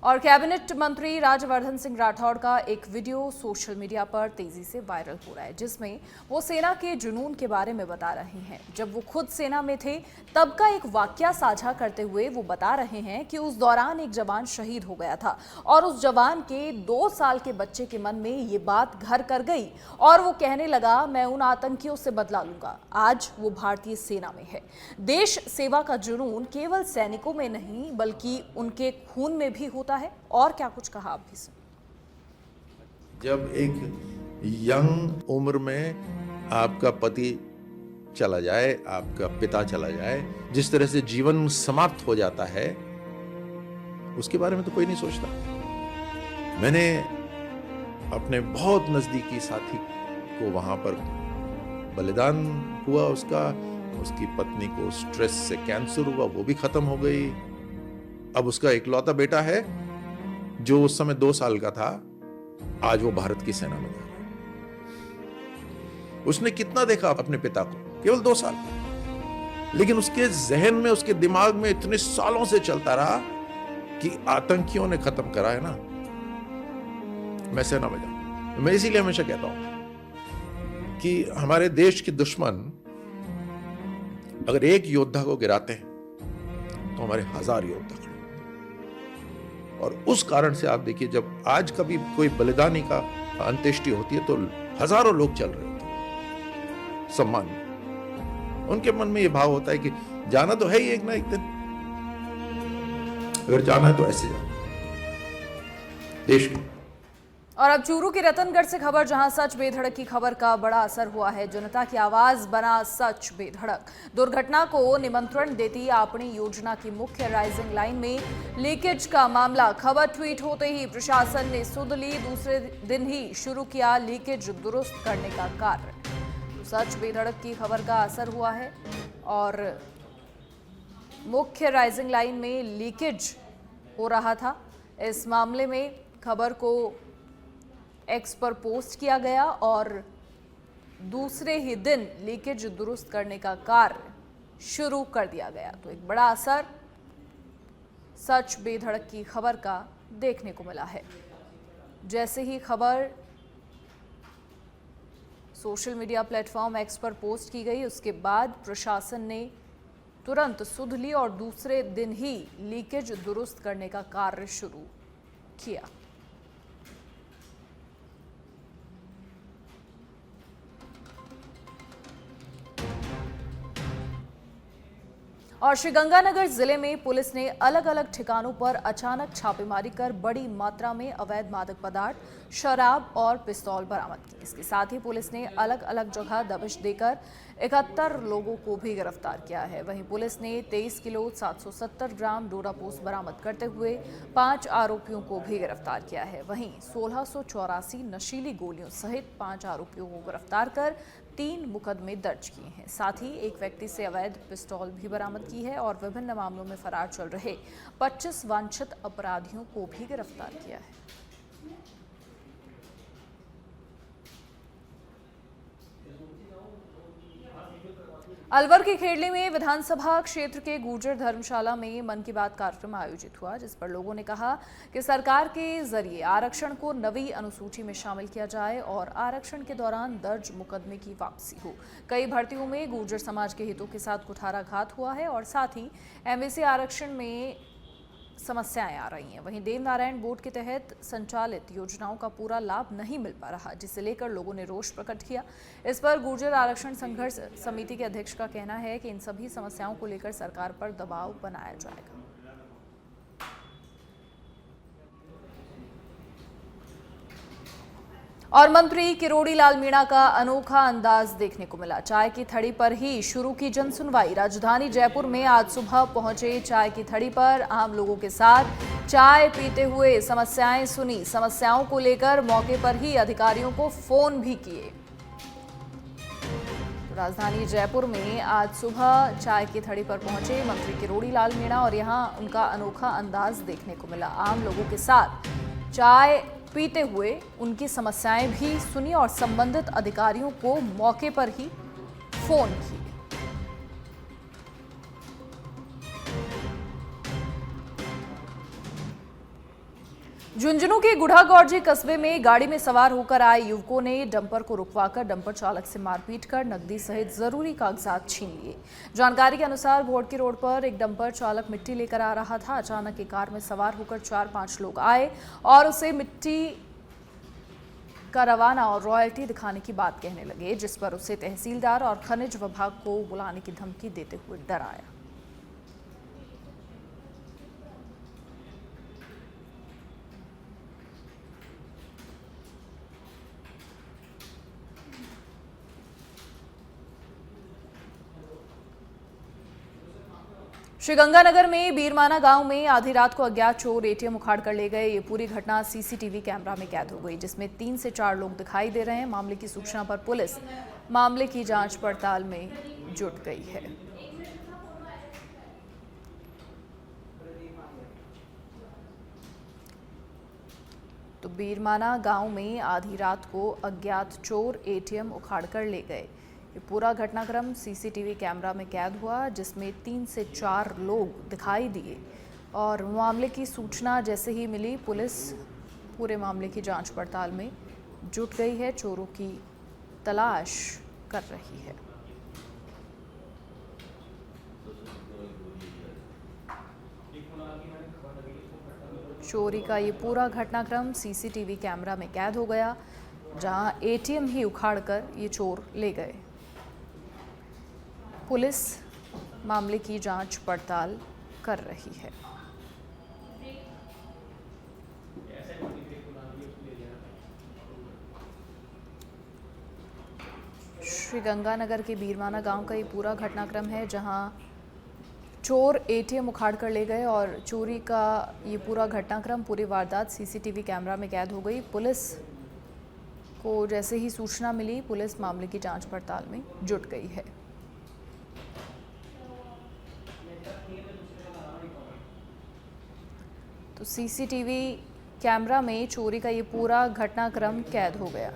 और कैबिनेट मंत्री राज्यवर्धन सिंह राठौड़ का एक वीडियो सोशल मीडिया पर तेजी से वायरल हो रहा है, जिसमें वो सेना के जुनून के बारे में बता रहे हैं। जब वो खुद सेना में थे तब का एक वाकया साझा करते हुए वो बता रहे हैं कि उस दौरान एक जवान शहीद हो गया था और उस जवान के 2 साल के बच्चे के मन में ये बात घर कर गई और वो कहने लगा, मैं उन आतंकियों से बदला लूंगा। आज वो भारतीय सेना में है। देश सेवा का जुनून केवल सैनिकों में नहीं बल्कि उनके खून में भी होता है। और क्या कुछ कहा आप भी सुनिए। जब एक यंग उम्र में आपका पति चला जाए, आपका पिता चला जाए, जिस तरह से जीवन समाप्त हो जाता है, उसके बारे में तो कोई नहीं सोचता। मैंने अपने बहुत नजदीकी साथी को वहां पर बलिदान हुआ, उसकी पत्नी को स्ट्रेस से कैंसर हुआ, वो भी खत्म हो गई। अब उसका इकलौता बेटा है जो उस समय 2 साल का था, आज वो भारत की सेना में था। उसने कितना देखा अपने पिता को, केवल 2 साल, लेकिन उसके जहन में, उसके दिमाग में इतने सालों से चलता रहा कि आतंकियों ने खत्म करा है ना, मैं सेना में जाऊं। मैं इसीलिए हमेशा कहता हूं कि हमारे देश के दुश्मन अगर एक योद्धा को गिराते हैं तो हमारे 1000 योद्धा खड़े। और उस कारण से आप देखिए, जब आज कभी कोई बलिदानी का अंत्येष्टि होती है तो हजारों लोग चल रहे होते हैं सम्मान। उनके मन में यह भाव होता है कि जाना तो है ही एक ना एक दिन, अगर जाना है तो ऐसे जाना देश की। और अब चूरू के रतनगढ़ से खबर, जहां सच बेधड़क की खबर का बड़ा असर हुआ है। जनता की आवाज बना सच बेधड़क। दुर्घटना को निमंत्रण देती आपनी योजना की मुख्य राइजिंग लाइन में लीकेज का मामला। खबर ट्वीट होते ही प्रशासन ने सुध ली, दूसरे दिन ही शुरू किया लीकेज दुरुस्त करने का कार्य। सच बेधड़क की खबर का असर हुआ है और मुख्य राइजिंग लाइन में लीकेज हो रहा था। इस मामले में खबर को एक्स पर पोस्ट किया गया और दूसरे ही दिन लीकेज दुरुस्त करने का कार्य शुरू कर दिया गया। तो एक बड़ा असर सच बेधड़क की खबर का देखने को मिला है। जैसे ही खबर सोशल मीडिया प्लेटफॉर्म एक्स पर पोस्ट की गई, उसके बाद प्रशासन ने तुरंत सुध ली और दूसरे दिन ही लीकेज दुरुस्त करने का कार्य शुरू किया। और श्रीगंगानगर जिले में पुलिस ने अलग अलग ठिकानों पर अचानक छापेमारी कर बड़ी मात्रा में अवैध मादक पदार्थ, शराब और पिस्तौल बरामद की। इसके साथ ही पुलिस ने अलग अलग जगह दबिश देकर 71 लोगों को भी गिरफ्तार किया है। वहीं पुलिस ने 23 किलो 770 ग्राम डोडापोस्त बरामद करते हुए 5 आरोपियों को भी गिरफ्तार किया है। वहीं 1684 नशीली गोलियों सहित 5 आरोपियों को गिरफ्तार कर 3 मुकदमे दर्ज किए हैं। साथ ही एक व्यक्ति से अवैध पिस्तौल भी बरामद की है और विभिन्न मामलों में फरार चल रहे 25 वांछित अपराधियों को भी गिरफ्तार किया है। अलवर के खेड़ली में विधानसभा क्षेत्र के गुर्जर धर्मशाला में मन की बात कार्यक्रम आयोजित हुआ, जिस पर लोगों ने कहा कि सरकार के जरिए आरक्षण को नवी अनुसूची में शामिल किया जाए और आरक्षण के दौरान दर्ज मुकदमे की वापसी हो। कई भर्तियों में गुर्जर समाज के हितों के साथ कुठाराघात हुआ है और साथ ही एमएसी आरक्षण में समस्याएं आ रही हैं। वहीं देवनारायण बोर्ड के तहत संचालित योजनाओं का पूरा लाभ नहीं मिल पा रहा, जिसे लेकर लोगों ने रोष प्रकट किया। इस पर गुर्जर आरक्षण संघर्ष समिति के अध्यक्ष का कहना है कि इन सभी समस्याओं को लेकर सरकार पर दबाव बनाया जाएगा। और मंत्री किरोड़ी लाल मीणा का अनोखा अंदाज देखने को मिला। चाय की थड़ी पर ही शुरू की जन सुनवाई। राजधानी जयपुर में आज सुबह पहुंचे चाय की थड़ी पर आम लोगों के साथ चाय पीते हुए समस्याएं सुनी। समस्याओं को लेकर मौके पर ही अधिकारियों को फोन भी किए। राजधानी जयपुर में आज सुबह चाय की थड़ी पर पहुंचे मंत्री किरोड़ी लाल मीणा और यहां उनका अनोखा अंदाज देखने को मिला। आम लोगों के साथ चाय पीते हुए उनकी समस्याएं भी सुनी और संबंधित अधिकारियों को मौके पर ही फोन किए। झुंझुनू के गुढ़ागौड़जी कस्बे में गाड़ी में सवार होकर आए युवकों ने डंपर को रुकवाकर डंपर चालक से मारपीट कर नकदी सहित जरूरी कागजात छीन लिए। जानकारी के अनुसार भोड़की रोड पर एक डंपर चालक मिट्टी लेकर आ रहा था। अचानक एक कार में सवार होकर 4-5 लोग आए और उसे मिट्टी का रवाना और रॉयल्टी दिखाने की बात कहने लगे, जिस पर उसे तहसीलदार और खनिज विभाग को बुलाने की धमकी देते हुए डराया। श्रीगंगानगर में बीरमाना गांव में आधी रात को अज्ञात चोर एटीएम उखाड़ कर ले गए। ये पूरी घटना सीसीटीवी कैमरा में कैद हो गई, जिसमें 3 से 4 लोग दिखाई दे रहे हैं। मामले की सूचना पर पुलिस मामले की जांच पड़ताल में जुट गई है। तो बीरमाना गांव में आधी रात को अज्ञात चोर एटीएम उखाड़ कर ले गए। ये पूरा घटनाक्रम सीसीटीवी कैमरा में कैद हुआ, जिसमें 3 से 4 लोग दिखाई दिए और मामले की सूचना जैसे ही मिली पुलिस पूरे मामले की जांच पड़ताल में जुट गई है, चोरों की तलाश कर रही है। चोरी का ये पूरा घटनाक्रम सीसीटीवी कैमरा में कैद हो गया, जहां एटीएम ही उखाड़कर ये चोर ले गए। पुलिस मामले की जांच पड़ताल कर रही है। श्रीगंगानगर के बीरमाना गांव का ये पूरा घटनाक्रम है, जहां चोर एटीएम उखाड़ कर ले गए और चोरी का ये पूरा घटनाक्रम, पूरी वारदात सीसीटीवी कैमरा में कैद हो गई। पुलिस को जैसे ही सूचना मिली, पुलिस मामले की जांच पड़ताल में जुट गई है। तो सीसीटीवी कैमरा में चोरी का ये पूरा घटनाक्रम कैद हो गया।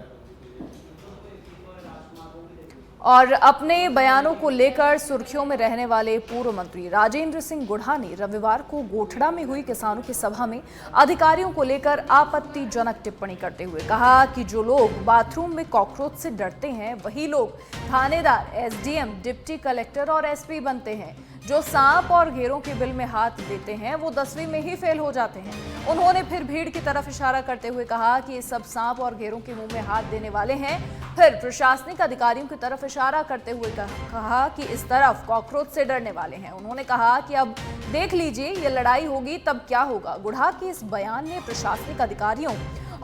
और अपने बयानों को लेकर सुर्खियों में रहने वाले पूर्व मंत्री राजेंद्र सिंह गुढ़ा ने रविवार को गोठड़ा में हुई किसानों की सभा में अधिकारियों को लेकर आपत्तिजनक टिप्पणी करते हुए कहा कि जो लोग बाथरूम में कॉकरोच से डरते हैं, वही लोग थानेदार, एसडीएम, डिप्टी कलेक्टर और एसपी बनते हैं। जो सांप और घेरों के बिल में हाथ देते हैं, वो 10वीं में ही फेल हो जाते हैं। उन्होंने फिर भीड़ की तरफ इशारा करते हुए कहा कि ये सब सांप और घेरों के मुंह में हाथ देने वाले हैं। फिर प्रशासनिक अधिकारियों की तरफ इशारा करते हुए कहा कि इस तरफ कॉकरोच से डरने वाले हैं। उन्होंने कहा कि अब देख लीजिए, ये लड़ाई होगी तब क्या होगा। गुढ़ा के इस बयान ने प्रशासनिक अधिकारियों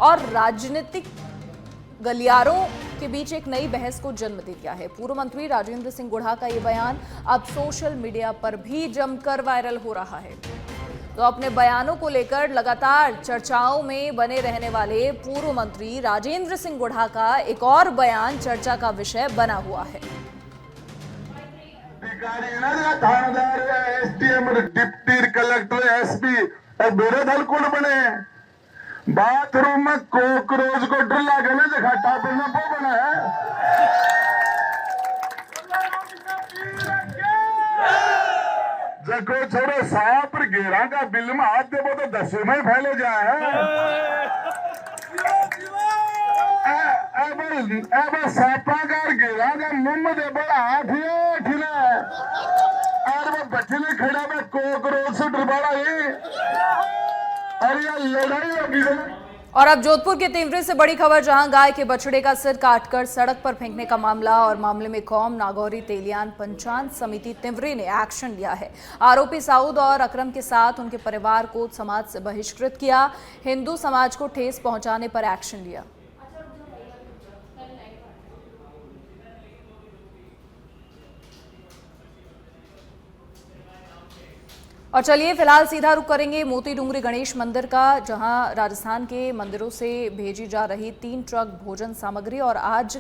और राजनीतिक गलियारों के बीच एक नई बहस को जन्म दे दिया है। पूर्व मंत्री राजेंद्र सिंह गुढ़ा का ये बयान अब सोशल मीडिया पर भी जमकर वायरल हो रहा है। तो अपने बयानों को लेकर लगातार चर्चाओं में बने रहने वाले पूर्व मंत्री राजेंद्र सिंह गुढ़ा का एक और बयान चर्चा का विषय बना हुआ है। थानेदार, एसडीएम, डिप्टी कलेक्टर, एसपी और मेरे दल कौन बने? बाथरूम में कॉकरोच को डर लगे ना, दिखाटा पर वो बना है। जको छोड़ो सांप और घेरा का बिल में हाथ दे, वो तो 10वीं में फैले जाए हैं। अब सांपा का और घेरा का मुंह में दे बड़ा हाथ ही ठिला और वो बच्चे ने खड़ा में कॉकरोच से डरवाड़ा ही और अब जोधपुर के तिमरी से बड़ी खबर, जहां गाय के बछड़े का सिर काटकर सड़क पर फेंकने का मामला और मामले में कौम नागौरी तेलियान पंचायत समिति तिमरी ने एक्शन लिया है। आरोपी साउद और अकरम के साथ उनके परिवार को समाज से बहिष्कृत किया। हिंदू समाज को ठेस पहुंचाने पर एक्शन लिया। और चलिए फिलहाल सीधा रुख करेंगे मोती डूंगरी गणेश मंदिर का, जहां राजस्थान के मंदिरों से भेजी जा रही 3 ट्रक भोजन सामग्री और आज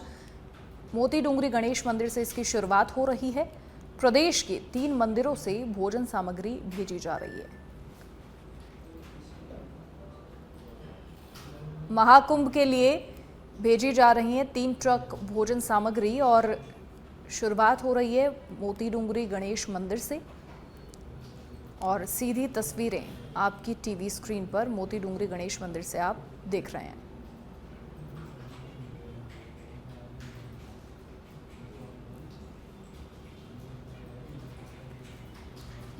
मोती डूंगरी गणेश मंदिर से इसकी शुरुआत हो रही है। प्रदेश के 3 मंदिरों से भोजन सामग्री भेजी जा रही है। महाकुंभ के लिए भेजी जा रही हैं 3 ट्रक भोजन सामग्री और शुरुआत हो रही है मोती डूंगरी गणेश मंदिर से। और सीधी तस्वीरें आपकी टीवी स्क्रीन पर मोती डूंगरी गणेश मंदिर से आप देख रहे हैं।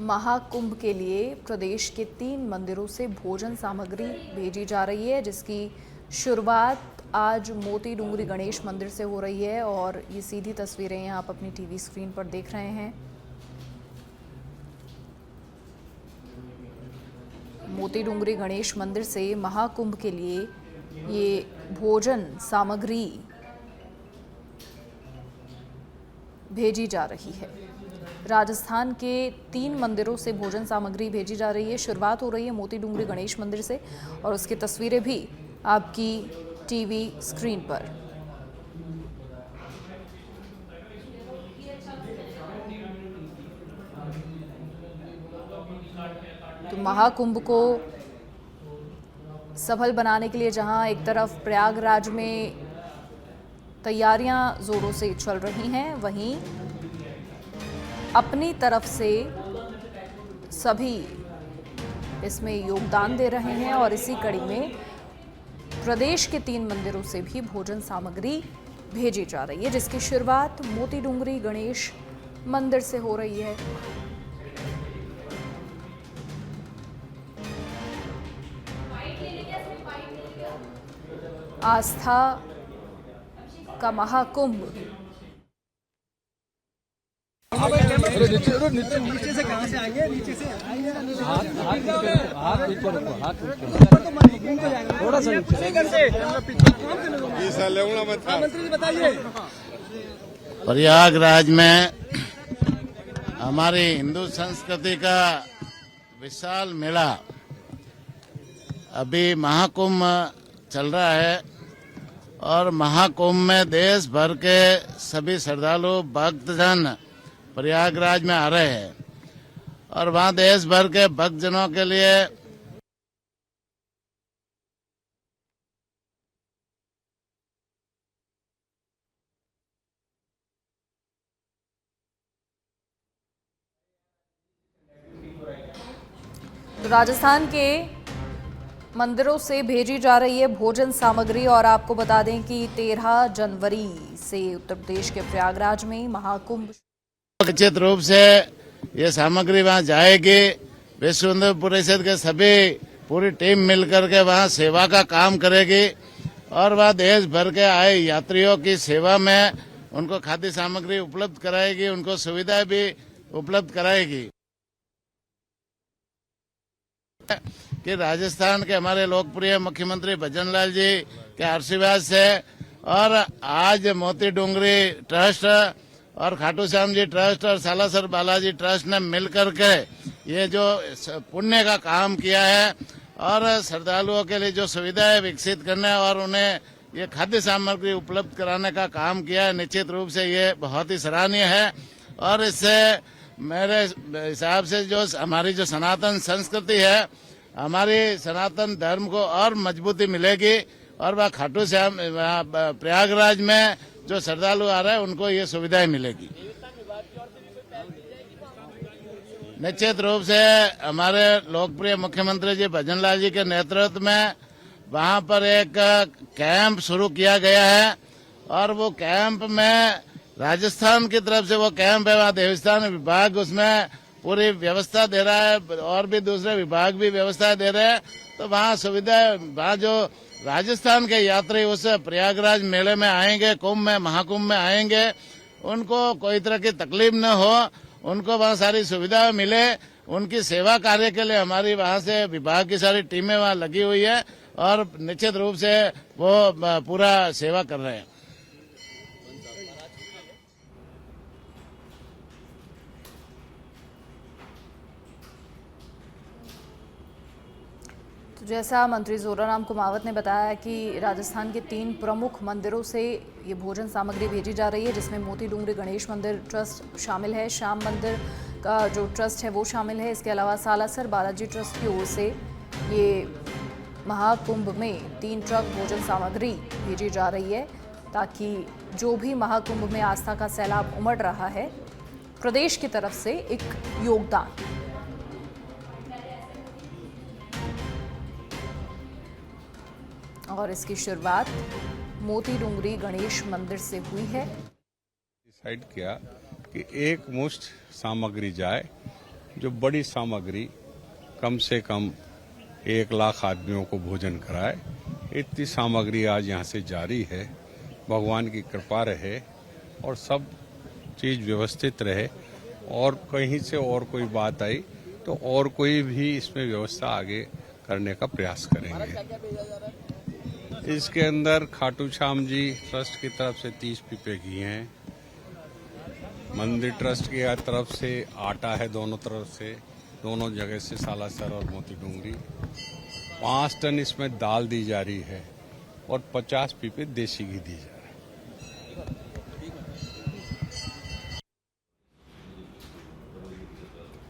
महाकुंभ के लिए प्रदेश के 3 मंदिरों से भोजन सामग्री भेजी जा रही है, जिसकी शुरुआत आज मोती डूंगरी गणेश मंदिर से हो रही है और ये सीधी तस्वीरें आप अपनी टीवी स्क्रीन पर देख रहे हैं। मोती डूंगरी गणेश मंदिर से महाकुंभ के लिए ये भोजन सामग्री भेजी जा रही है। राजस्थान के 3 मंदिरों से भोजन सामग्री भेजी जा रही है। शुरुआत हो रही है मोती डूंगरी गणेश मंदिर से और उसकी तस्वीरें भी आपकी टीवी स्क्रीन पर। तो महाकुंभ को सफल बनाने के लिए जहां एक तरफ प्रयागराज में तैयारियां जोरों से चल रही हैं, वहीं अपनी तरफ से सभी इसमें योगदान दे रहे हैं और इसी कड़ी में प्रदेश के 3 मंदिरों से भी भोजन सामग्री भेजी जा रही है, जिसकी शुरुआत मोती डूंगरी गणेश मंदिर से हो रही है। आस्था का महाकुंभ नीचे से कहां से आएंगे? नीचे से हाथ थोड़ा सा मंत्री जी बताइए। प्रयागराज में हमारी हिंदू संस्कृति का विशाल मेला अभी महाकुंभ चल रहा है और महाकुंभ में देश भर के सभी श्रद्धालु भक्तजन प्रयागराज में आ रहे हैं और वहाँ देश भर के भक्तजनों के लिए तो राजस्थान के मंदिरों से भेजी जा रही है भोजन सामग्री और आपको बता दें कि 13 जनवरी से उत्तर प्रदेश के प्रयागराज में महाकुंभ निश्चित रूप से ये सामग्री वहाँ जाएगी। विश्व हिंदू परिषद के सभी पूरी टीम मिलकर के वहाँ सेवा का काम करेगी और वह देश भर के आए यात्रियों की सेवा में उनको खाद्य सामग्री उपलब्ध कराएगी, उनको सुविधाएं भी उपलब्ध कराएगी। कि राजस्थान के हमारे लोकप्रिय मुख्यमंत्री भजन लाल जी के आशीर्वाद से और आज मोती डूंगरी ट्रस्ट और खाटू श्याम जी ट्रस्ट और सालासर बालाजी ट्रस्ट ने मिलकर के ये जो पुण्य का काम किया है और श्रद्धालुओं के लिए जो सुविधाएं विकसित करने और उन्हें ये खाद्य सामग्री उपलब्ध कराने का काम किया है, निश्चित रूप से ये बहुत ही सराहनीय है। और इससे मेरे हिसाब से जो हमारी जो सनातन संस्कृति है, हमारी सनातन धर्म को और मजबूती मिलेगी और वह खाटू श्याम प्रयागराज में जो श्रद्धालु आ रहे हैं उनको ये सुविधाएं मिलेगी। निश्चित रूप से हमारे लोकप्रिय मुख्यमंत्री जी भजन लाल जी के नेतृत्व में वहां पर एक कैंप शुरू किया गया है और वो कैंप में राजस्थान की तरफ से वो कैंप है, वहाँ देवस्थान विभाग उसमें पूरी व्यवस्था दे रहा है और भी दूसरे विभाग भी व्यवस्था दे रहे हैं। तो वहाँ सुविधा, वहाँ जो राजस्थान के यात्री उस प्रयागराज मेले में आएंगे, कुंभ में महाकुंभ में आएंगे, उनको कोई तरह की तकलीफ न हो, उनको वहाँ सारी सुविधा मिले, उनकी सेवा कार्य के लिए हमारी वहाँ से विभाग की सारी टीमें वहाँ लगी हुई है और निश्चित रूप से वो पूरा सेवा कर रहे हैं। जैसा मंत्री जोराराम कुमावत ने बताया कि राजस्थान के 3 प्रमुख मंदिरों से ये भोजन सामग्री भेजी जा रही है, जिसमें मोती डूंगरी गणेश मंदिर ट्रस्ट शामिल है, श्याम मंदिर का जो ट्रस्ट है वो शामिल है। इसके अलावा सालासर बालाजी ट्रस्ट की ओर से ये महाकुंभ में 3 ट्रक भोजन सामग्री भेजी जा रही है, ताकि जो भी महाकुंभ में आस्था का सैलाब उमड़ रहा है, प्रदेश की तरफ से एक योगदान और इसकी शुरुआत मोती डूंगरी गणेश मंदिर से हुई है। डिसाइड किया कि एक मुश्त सामग्री जाए, जो बड़ी सामग्री कम से कम 1 लाख आदमियों को भोजन कराए। इतनी सामग्री आज यहाँ से जारी है। भगवान की कृपा रहे और सब चीज व्यवस्थित रहे, और कहीं से और कोई बात आई तो और कोई भी इसमें व्यवस्था आगे करने का प्रयास करेंगे। इसके अंदर खाटू श्याम जी ट्रस्ट की तरफ से 30 पीपे किए हैं, मंदिर ट्रस्ट की तरफ से आटा है, दोनों तरफ से, दोनों जगह से, सालासर और मोती डूंगरी। 5 टन इसमें दाल दी जा रही है और 50 पीपे देसी घी दी जा रही है।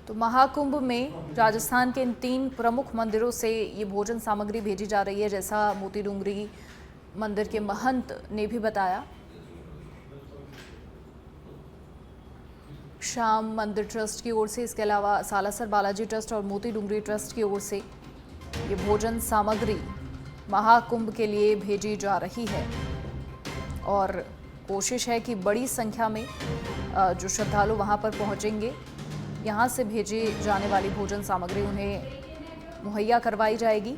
तो महाकुंभ में राजस्थान के इन 3 प्रमुख मंदिरों से ये भोजन सामग्री भेजी जा रही है, जैसा मोती डूंगरी मंदिर के महंत ने भी बताया। श्याम मंदिर ट्रस्ट की ओर से, इसके अलावा सालासर बालाजी ट्रस्ट और मोती डूंगरी ट्रस्ट की ओर से ये भोजन सामग्री महाकुंभ के लिए भेजी जा रही है। और कोशिश है कि बड़ी संख्या में जो श्रद्धालु वहां पर पहुंचेंगे, यहाँ से भेजी जाने वाली भोजन सामग्री उन्हें मुहैया करवाई जाएगी।